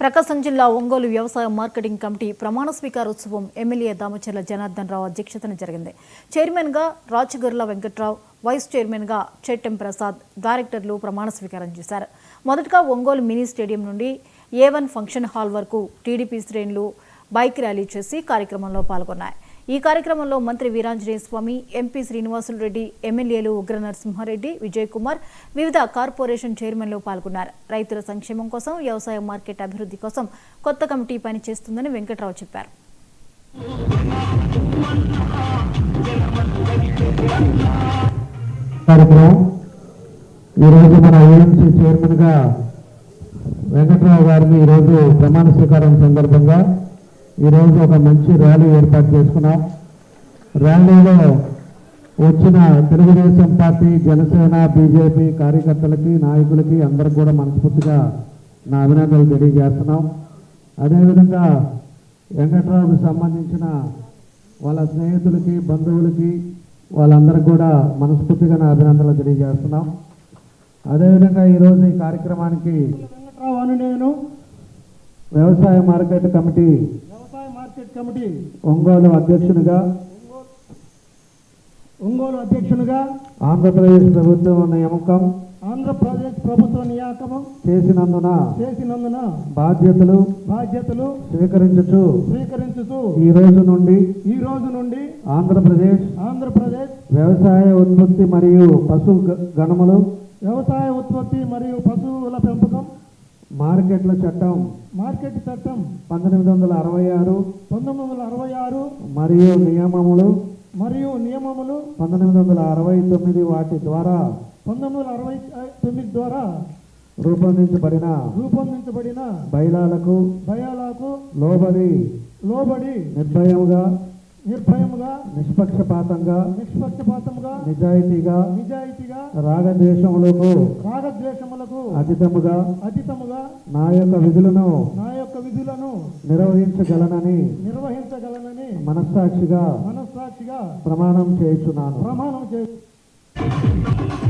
ప్రకాశం జిల్లా ఒంగోలు వ్యవసాయ marketing committee ప్రమాణ స్వీకారోత్సవం ఎమ్మెల్యే దామచర్ల జనార్దన్ రావు అధ్యక్షతన జరిగింది. చైర్మన్గా రాచగర్ల వెంకట్రావు, వైస్ చైర్మన్గా చెట్టెం ప్రసాద్, డైరెక్టర్లు ప్రమాణ స్వీకారం చేశారు. మొదటగా ఒంగోలు మినీ స్టేడియం నుండి A1 ఫంక్షన్ హాల్ వరకు టీడీపీ శ్రేణులు బైక్ ర్యాలీ చేసి కార్యక్రమంలో పాల్గొన్నాయి. ఈ కార్యక్రమంలో మంత్రి వీరాంజనేయ స్వామి, ఎంపీ శ్రీనివాసులు రెడ్డి, ఎమ్మెల్యేలు ఉగ్ర నరసింహారెడ్డి, విజయ్ కుమార్, వివిధ కార్పొరేషన్ చైర్మన్లు పాల్గొన్నారు. రైతుల సంక్షేమం కోసం, వ్యవసాయ మార్కెట్ అభివృద్ధి కోసం కొత్త కమిటీ పనిచేస్తుందని వెంకట్రావు చెప్పారు. ఈరోజు మన ఏఎంసీ చైర్మన్గా వెంకట్రావు గారిని ఈరోజు ప్రమాణ స్వీకారం సందర్భంగా ఈరోజు ఒక మంచి ర్యాలీ ఏర్పాటు చేసుకున్నాం. ర్యాలీలో వచ్చిన తెలుగుదేశం పార్టీ, జనసేన, బీజేపీ కార్యకర్తలకి, నాయకులకి అందరికి కూడా మనస్ఫూర్తిగా నా అభినందనలు తెలియజేస్తున్నాం. అదేవిధంగా వెంకట్రావుకి సంబంధించిన వాళ్ళ స్నేహితులకి, బంధువులకి వాళ్ళందరికీ కూడా మనస్ఫూర్తిగా నా అభినందనలు తెలియజేస్తున్నాం. అదేవిధంగా ఈరోజు ఈ కార్యక్రమానికి వెంకట్రావు అని నేను వ్యవసాయ మార్కెట్ కమిటీ ఒంగోలు అధ్యక్షునిగా ఆంధ్రప్రదేశ్ ప్రభుత్వం నియామకం చేసినందున బాధ్యతలు స్వీకరించుచు ఈ రోజు నుండి ఆంధ్రప్రదేశ్ వ్యవసాయ ఉత్పత్తి మరియు పశువుల పెంపకం మార్కెట్ చట్టం 1966 మరియు నియమములు 1969 వాటి ద్వారా రూపొందించబడిన బైలాలకు లోబడి నిర్భయముగా నిష్పక్షపాతంగా నిజాయితీగా రాగద్వేషములకు అతీతముగా నా యొక్క విధులను నిర్వహించగలనని మనస్సాక్షిగా ప్రమాణం చేయుచున్నాను.